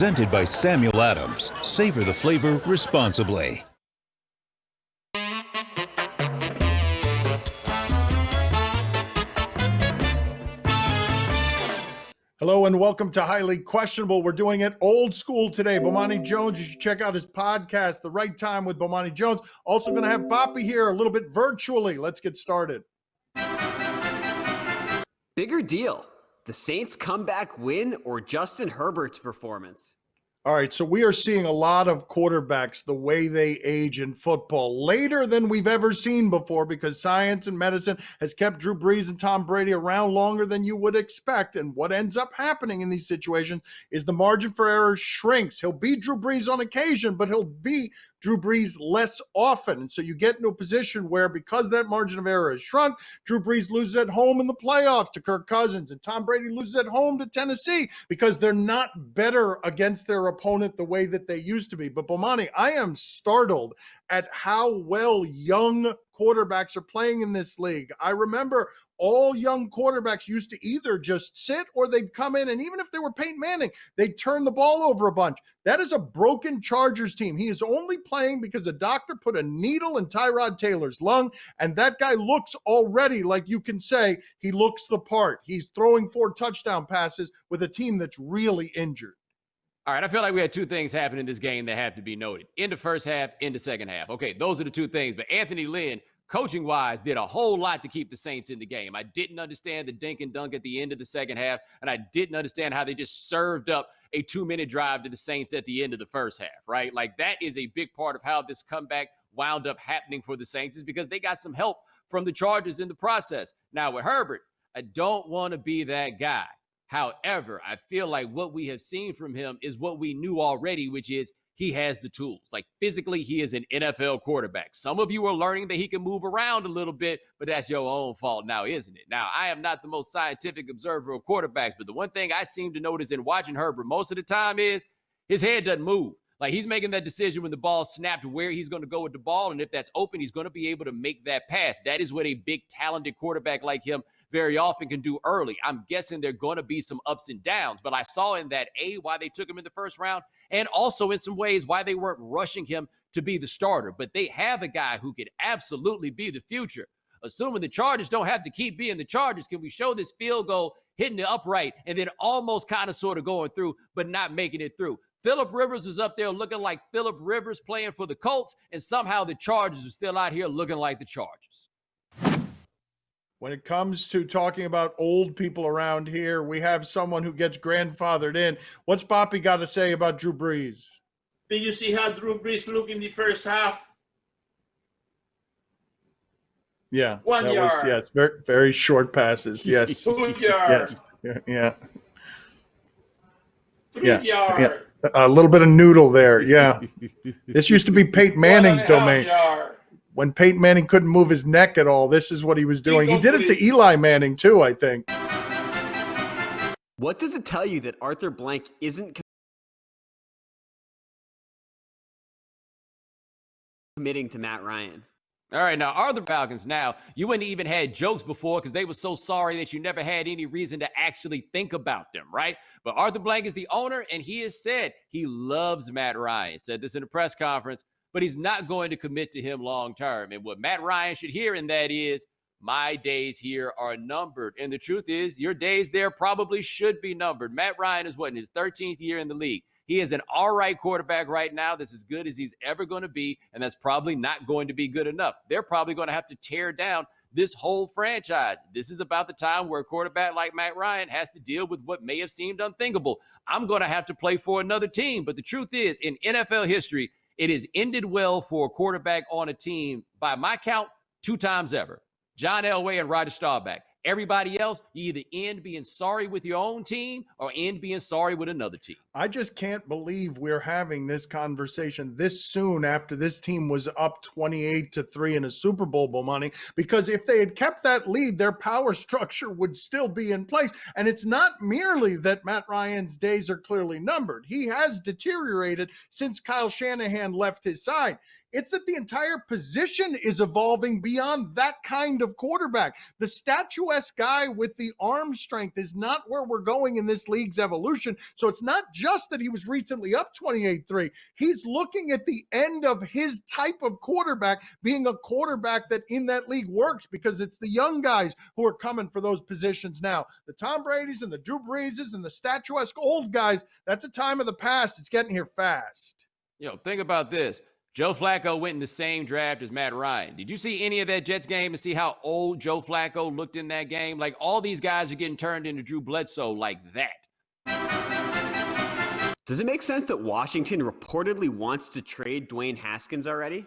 Presented by Samuel Adams. Savor the flavor responsibly. Hello and welcome to Highly Questionable. We're doing it old school today. Bomani Jones, you should check out his podcast, The Right Time with Bomani Jones. Also going to have Boppy here a little bit virtually. Let's get started. Bigger deal, the Saints' comeback win or Justin Herbert's performance? All right, so we are seeing a lot of quarterbacks the way they age in football later than we've ever seen before because science and medicine has kept Drew Brees and Tom Brady around longer than you would expect. And what ends up happening in these situations is the margin for error shrinks. He'll be Drew Brees on occasion, but he'll be Drew Brees less often. And so you get into a position where because that margin of error has shrunk, Drew Brees loses at home in the playoffs to Kirk Cousins and Tom Brady loses at home to Tennessee because they're not better against their opponent the way that they used to be. But Bomani, I am startled at how well young quarterbacks are playing in this league. I remember all young quarterbacks used to either just sit or they'd come in, and even if they were Peyton Manning, they'd turn the ball over a bunch. That is a broken Chargers team. He is only playing because a doctor put a needle in Tyrod Taylor's lung, and that guy looks already like you can say he looks the part. He's throwing 4 touchdown passes with a team that's really injured. All right, I feel like we had 2 things happen in this game that have to be noted. In the first half, in the second half. Okay, those are the 2 things. But Anthony Lynn, coaching-wise, did a whole lot to keep the Saints in the game. I didn't understand the dink and dunk at the end of the second half, and I didn't understand how they just served up a 2-minute drive to the Saints at the end of the first half, right? Like, that is a big part of how this comeback wound up happening for the Saints is because they got some help from the Chargers in the process. Now, with Herbert, I don't want to be that guy. However, I feel like what we have seen from him is what we knew already, which is he has the tools. Like physically, he is an NFL quarterback. Some of you are learning that he can move around a little bit, but that's your own fault now, isn't it? Now, I am not the most scientific observer of quarterbacks, but the one thing I seem to notice in watching Herbert most of the time is his head doesn't move. Like he's making that decision when the ball snapped where he's going to go with the ball. And if that's open, he's going to be able to make that pass. That is what a big talented quarterback like him very often can do early. I'm guessing there are going to be some ups and downs, but I saw in that why they took him in the first round and also in some ways why they weren't rushing him to be the starter. But they have a guy who could absolutely be the future. Assuming the Chargers don't have to keep being the Chargers, can we show this field goal hitting the upright and then almost kind of sort of going through, but not making it through? Phillip Rivers was up there looking like Phillip Rivers playing for the Colts, and somehow the Chargers are still out here looking like the Chargers. When it comes to talking about old people around here, we have someone who gets grandfathered in. What's Boppy got to say about Drew Brees? Did you see how Drew Brees looked in the first half? Yeah. 1 yard. Yes, very, very short passes. Yes. 2 yards. Yes. Yeah. 3 yards. Yeah. A little bit of noodle there. Yeah. This used to be Peyton Manning's domain. When Peyton Manning couldn't move his neck at all, this is what he was doing. He did it to Eli Manning too, I think. What does it tell you that Arthur Blank isn't committing to Matt Ryan? All right, now, are the Falcons now? You wouldn't even had jokes before because they were so sorry that you never had any reason to actually think about them, right? But Arthur Blank is the owner, and he has said he loves Matt Ryan. Said this in a press conference, but he's not going to commit to him long term. And what Matt Ryan should hear in that is, my days here are numbered. And the truth is, your days there probably should be numbered. Matt Ryan is in his 13th year in the league. He is an all right quarterback right now that's as good as he's ever going to be, and that's probably not going to be good enough. They're probably going to have to tear down this whole franchise. This is about the time where a quarterback like Matt Ryan has to deal with what may have seemed unthinkable. I'm going to have to play for another team. But the truth is, in NFL history, it has ended well for a quarterback on a team, by my count, 2 times ever. John Elway and Roger Staubach. Everybody else, you either end being sorry with your own team or end being sorry with another team. I just can't believe we're having this conversation this soon after this team was up 28-3 in a Super Bowl money, because if they had kept that lead, their power structure would still be in place. And it's not merely that Matt Ryan's days are clearly numbered. He has deteriorated since Kyle Shanahan left his side. It's that the entire position is evolving beyond that kind of quarterback. The statuesque guy with the arm strength is not where we're going in this league's evolution. So it's not just that he was recently up 28-3. He's looking at the end of his type of quarterback being a quarterback that in that league works, because it's the young guys who are coming for those positions now. The Tom Brady's and the Drew Breeses and the statuesque old guys, that's a time of the past. It's getting here fast. Think about this. Joe Flacco went in the same draft as Matt Ryan. Did you see any of that Jets game and see how old Joe Flacco looked in that game? Like, all these guys are getting turned into Drew Bledsoe like that. Does it make sense that Washington reportedly wants to trade Dwayne Haskins already?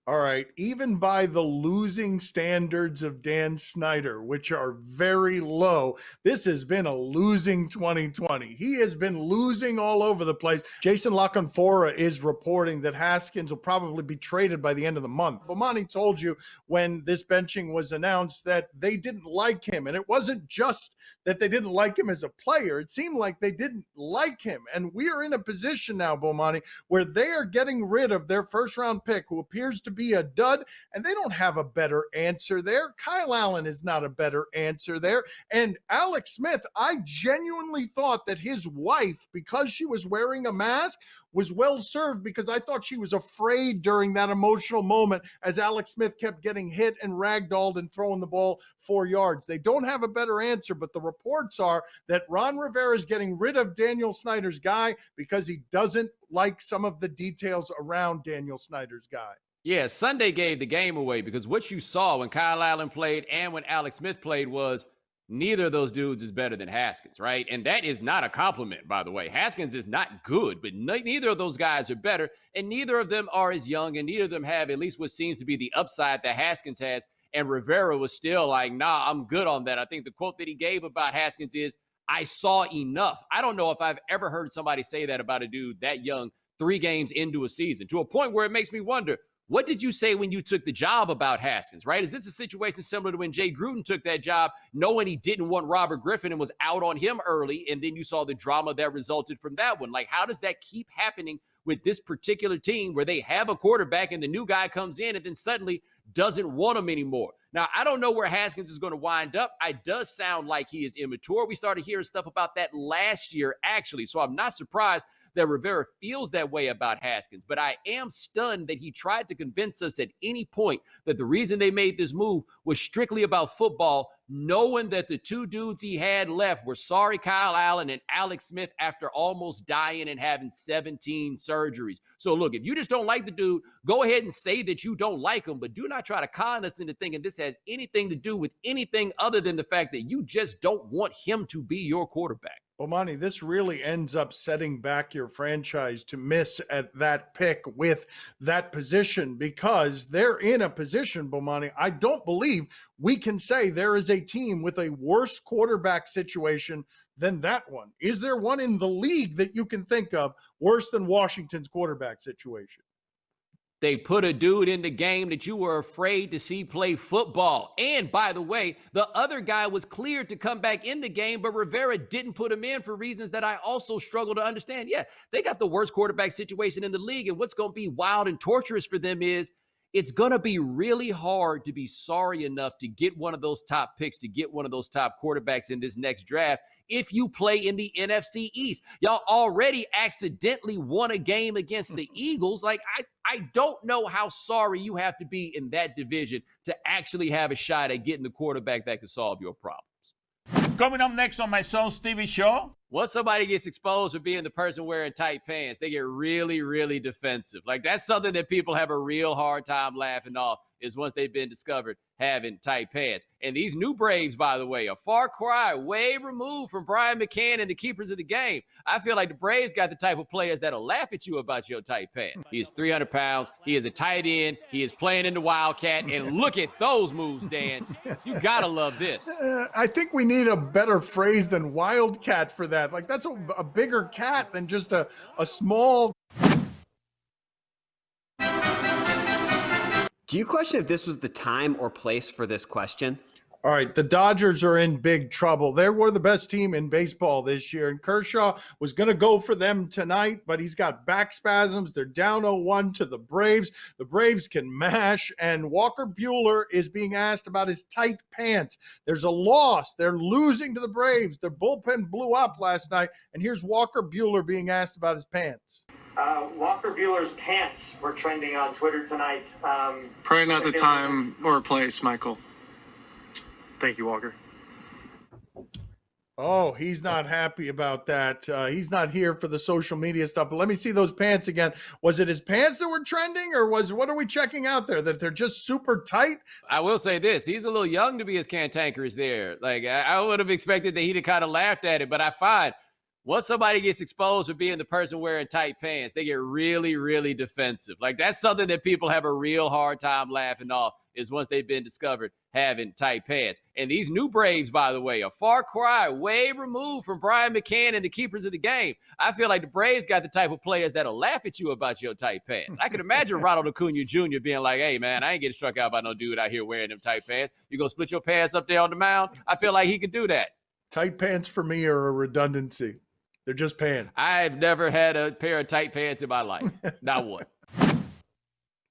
All right, even by the losing standards of Dan Snyder, which are very low, this has been a losing 2020. He has been losing all over the place. Jason LaConfora is reporting that Haskins will probably be traded by the end of the month. Bomani told you when this benching was announced that they didn't like him, and it wasn't just that they didn't like him as a player. It seemed like they didn't like him, and we are in a position now, Bomani, where they are getting rid of their first-round pick, who appears to be a dud, and they don't have a better answer there. Kyle Allen is not a better answer there. And Alex Smith, I genuinely thought that his wife, because she was wearing a mask, was well served, because I thought she was afraid during that emotional moment as Alex Smith kept getting hit and ragdolled and throwing the ball 4 yards. They don't have a better answer, but the reports are that Ron Rivera is getting rid of Daniel Snyder's guy because he doesn't like some of the details around Daniel Snyder's guy. Yeah, Sunday gave the game away, because what you saw when Kyle Allen played and when Alex Smith played was neither of those dudes is better than Haskins, right? And that is not a compliment, by the way. Haskins is not good, but neither of those guys are better, and neither of them are as young, and neither of them have at least what seems to be the upside that Haskins has. And Rivera was still like, nah, I'm good on that. I think the quote that he gave about Haskins is, I saw enough. I don't know if I've ever heard somebody say that about a dude that young 3 games into a season, to a point where it makes me wonder, what did you say when you took the job about Haskins, right? Is this a situation similar to when Jay Gruden took that job, knowing he didn't want Robert Griffin and was out on him early, and then you saw the drama that resulted from that one? Like, how does that keep happening with this particular team, where they have a quarterback and the new guy comes in and then suddenly doesn't want him anymore? Now, I don't know where Haskins is going to wind up. It does sound like he is immature. We started hearing stuff about that last year, actually, so I'm not surprised that Rivera feels that way about Haskins. But I am stunned that he tried to convince us at any point that the reason they made this move was strictly about football, knowing that the 2 dudes he had left were sorry Kyle Allen and Alex Smith after almost dying and having 17 surgeries. So look, if you just don't like the dude, go ahead and say that you don't like him, but do not try to con us into thinking this has anything to do with anything other than the fact that you just don't want him to be your quarterback. Bomani, this really ends up setting back your franchise to miss at that pick with that position, because they're in a position, Bomani, I don't believe we can say there is a team with a worse quarterback situation than that one. Is there one in the league that you can think of worse than Washington's quarterback situation? They put a dude in the game that you were afraid to see play football. And by the way, the other guy was cleared to come back in the game, but Rivera didn't put him in for reasons that I also struggle to understand. Yeah, they got the worst quarterback situation in the league, and what's going to be wild and torturous for them is it's going to be really hard to be sorry enough to get one of those top picks, to get one of those top quarterbacks in this next draft if you play in the NFC East. Y'all already accidentally won a game against the Eagles. Like, I don't know how sorry you have to be in that division to actually have a shot at getting the quarterback that could solve your problems. Coming up next on my son's TV show. Once somebody gets exposed for being the person wearing tight pants, they get really, really defensive. Like, that's something that people have a real hard time laughing off, is once they've been discovered having tight pants. And these new Braves, by the way, a far cry way removed from Brian McCann and the keepers of the game. I feel like the Braves got the type of players that'll laugh at you about your tight pants. He is 300 pounds. He is a tight end. He is playing in the Wildcat. And look at those moves, Dan. You got to love this. I think we need a better phrase than Wildcat for that. Like, that's a bigger cat than just a small. Do you question if this was the time or place for this question? All right, the Dodgers are in big trouble. They were the best team in baseball this year, and Kershaw was going to go for them tonight, but he's got back spasms. They're down 0-1 to the Braves. The Braves can mash, and Walker Buehler is being asked about his tight pants. There's a loss. They're losing to the Braves. Their bullpen blew up last night, and here's Walker Buehler being asked about his pants. Walker Buehler's pants were trending on Twitter tonight. Probably not the time or place, Michael. Thank you, Walker. Oh, he's not happy about that. He's not here for the social media stuff. But let me see those pants again. Was it his pants that were trending, or what are we checking out there? That they're just super tight? I will say this. He's a little young to be as cantankerous there. Like, I would have expected that he'd have kind of laughed at it. But I find once somebody gets exposed for being the person wearing tight pants, they get really, really defensive. Like, that's something that people have a real hard time laughing off, is once they've been discovered having tight pants. And these new Braves, by the way, a far cry way removed from Brian McCann and the keepers of the game. I feel like the Braves got the type of players that'll laugh at you about your tight pants. I could imagine Ronald Acuna Jr. being like, hey, man, I ain't getting struck out by no dude out here wearing them tight pants. You gonna split your pants up there on the mound? I feel like he could do that. Tight pants for me are a redundancy. They're just pants. I've never had a pair of tight pants in my life. Not one.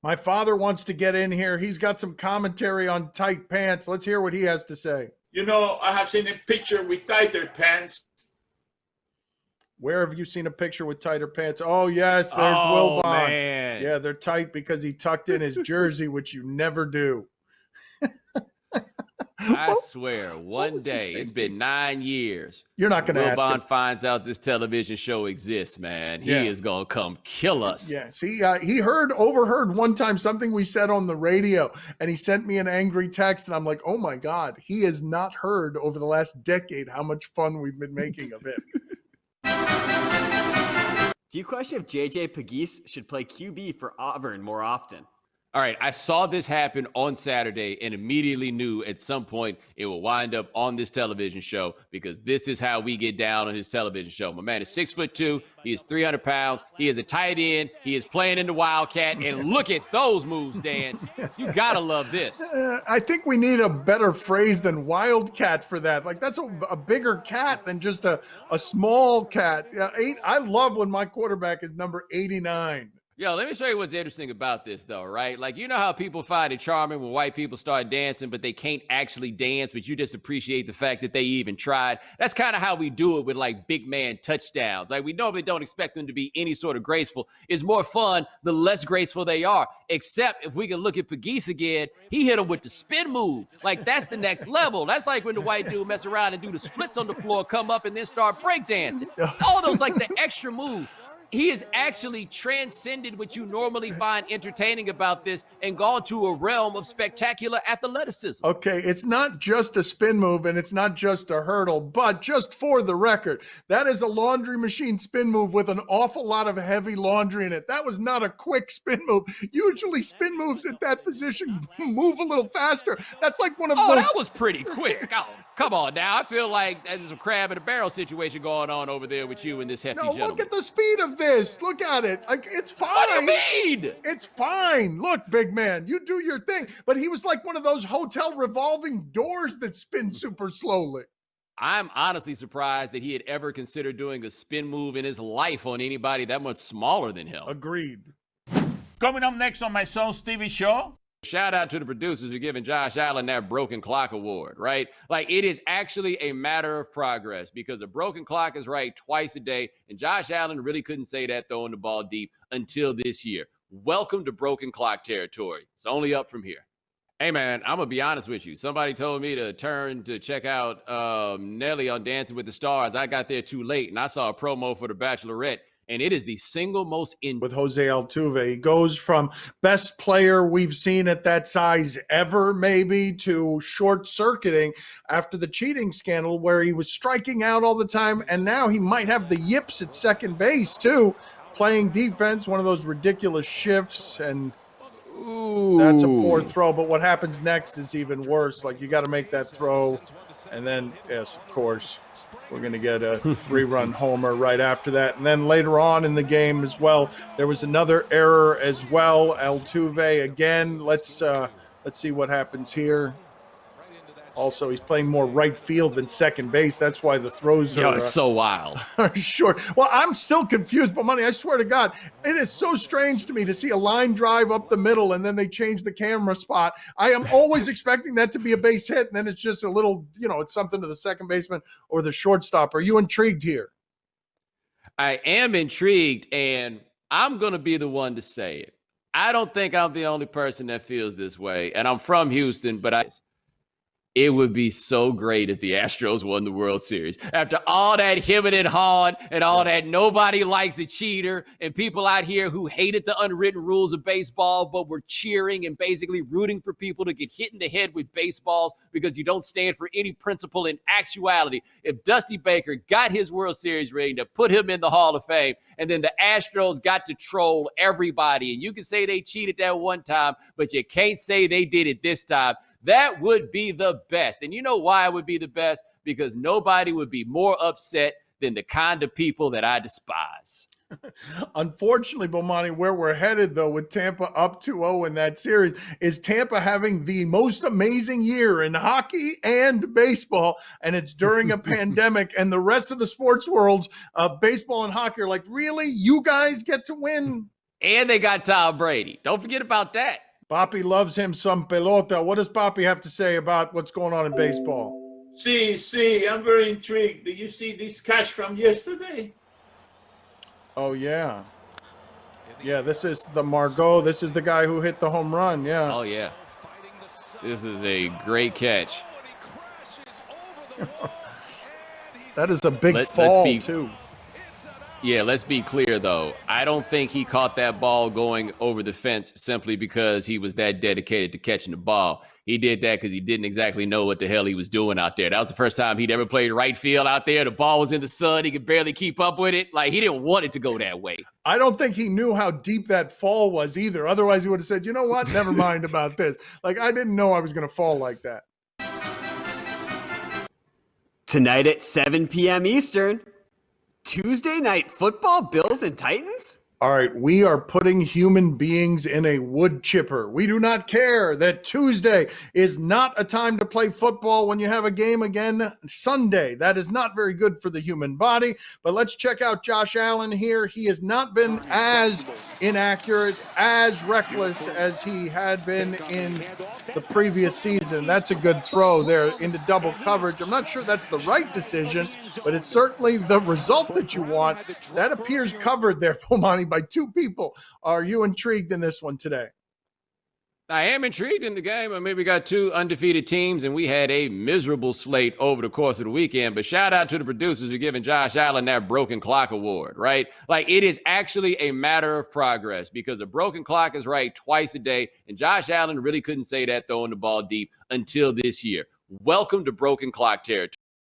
My father wants to get in here. He's got some commentary on tight pants. Let's hear what he has to say. You know, I have seen a picture with tighter pants. Where have you seen a picture with tighter pants? Oh, yes, there's Wilbon. Man. Yeah, they're tight because he tucked in his jersey, which you never do. I swear, one day, it's been 9 years. You're not going to ask him. Wilbon finds out this television show exists, man. He is going to come kill us. Yes, he overheard one time something we said on the radio, and he sent me an angry text, and I'm like, oh my God, he has not heard over the last decade how much fun we've been making of him. Do you question if JJ Pegues should play QB for Auburn more often? All right, I saw this happen on Saturday and immediately knew at some point it will wind up on this television show, because this is how we get down on his television show. My man is 6'2". He is 300 pounds. He is a tight end. He is playing in the Wildcat. And look at those moves, Dan. You got to love this. I think we need a better phrase than Wildcat for that. Like, that's a bigger cat than just a small cat. I love when my quarterback is number 89. Yo, let me show you what's interesting about this, though, right? Like, you know how people find it charming when white people start dancing, but they can't actually dance, but you just appreciate the fact that they even tried? That's kind of how we do it with, like, big man touchdowns. Like, we normally don't expect them to be any sort of graceful. It's more fun the less graceful they are, except if we can look at Pegues again, he hit him with the spin move. Like, that's the next level. That's like when the white dude mess around and do the splits on the floor, come up, and then start breakdancing. All those, like, the extra moves. He has actually transcended what you normally find entertaining about this and gone to a realm of spectacular athleticism. Okay, it's not just a spin move and it's not just a hurdle, but just for the record, that is a laundry machine spin move with an awful lot of heavy laundry in it. That was not a quick spin move. Usually spin moves at that position move a little faster. That's like one of those. Oh, that was pretty quick. Oh, come on now. I feel like there's a crab in a barrel situation going on over there with you and this hefty gentleman. Look at the speed of this. Look at it. Like, it's fine. What do you mean? It's fine. Look, big man, you do your thing. But he was like one of those hotel revolving doors that spin super slowly. I'm honestly surprised that he had ever considered doing a spin move in his life on anybody that much smaller than him. Agreed. Coming up next on my son Stevie show. Shout out to the producers for giving Josh Allen that broken clock award, right? Like, it is actually a matter of progress, because a broken clock is right twice a day, and Josh Allen really couldn't say that throwing the ball deep until this year. Welcome to broken clock territory. It's only up from here. Hey, man, I'm going to be honest with you. Somebody told me to turn to check out Nelly on Dancing with the Stars. I got there too late, and I saw a promo for The Bachelorette. And it is the single most with Jose Altuve. He goes from best player we've seen at that size ever, maybe, to short-circuiting after the cheating scandal where he was striking out all the time. And now he might have the yips at second base, too, playing defense, one of those ridiculous shifts. And that's a poor throw. But what happens next is even worse. Like, you got to make that throw. And then, yes, of course, we're going to get a 3-run homer right after that. And then later on in the game as well, there was another error as well. Altuve again. Let's see what happens here. Also, he's playing more right field than second base. That's why the throws Yo, are, it's so wild. are short. Well, I'm still confused, but money, I swear to God, it is so strange to me to see a line drive up the middle and then they change the camera spot. I am always expecting that to be a base hit, and then it's just a little, it's something to the second baseman or the shortstop. Are you intrigued here? I am intrigued, and I'm going to be the one to say it. I don't think I'm the only person that feels this way, and I'm from Houston, but it would be so great if the Astros won the World Series. After all that hemming and hawing and all that nobody likes a cheater and people out here who hated the unwritten rules of baseball but were cheering and basically rooting for people to get hit in the head with baseballs because you don't stand for any principle in actuality. If Dusty Baker got his World Series ring to put him in the Hall of Fame, and then the Astros got to troll everybody, and you can say they cheated that one time, but you can't say they did it this time, that would be the best. And you know why it would be the best? Because nobody would be more upset than the kind of people that I despise. Unfortunately, Bomani, where we're headed, though, with Tampa up 2-0 in that series, is Tampa having the most amazing year in hockey and baseball, and it's during a pandemic, and the rest of the sports worlds of baseball and hockey are like, really? You guys get to win? And they got Tom Brady. Don't forget about that. Papi loves him some pelota. What does Papi have to say about what's going on in baseball? See, I'm very intrigued. Did you see this catch from yesterday? Oh, yeah. Yeah, this is the Margot. This is the guy who hit the home run. Yeah. Oh, yeah. This is a great catch. That is a big fall, too. Yeah, let's be clear, though. I don't think he caught that ball going over the fence simply because he was that dedicated to catching the ball. He did that because he didn't exactly know what the hell he was doing out there. That was the first time he'd ever played right field out there. The ball was in the sun. He could barely keep up with it. Like, he didn't want it to go that way. I don't think he knew how deep that fall was either. Otherwise, he would have said, you know what? Never mind about this. Like, I didn't know I was going to fall like that. Tonight at 7 p.m. Eastern, Tuesday Night Football, Bills and Titans? All right, we are putting human beings in a wood chipper. We do not care that Tuesday is not a time to play football when you have a game again Sunday. That is not very good for the human body. But let's check out Josh Allen here. He has not been as inaccurate, as reckless as he had been in the previous season. That's a good throw there into double coverage. I'm not sure that's the right decision, but it's certainly the result that you want. That appears covered there, Pomani, by two people. Are you intrigued in this one today? I am intrigued in the game. I mean, we got two undefeated teams, and we had a miserable slate over the course of the weekend. But shout out to the producers for giving Josh Allen that broken clock award, right? Like, it is actually a matter of progress because a broken clock is right twice a day, and Josh Allen really couldn't say that throwing the ball deep until this year. Welcome to broken clock territory.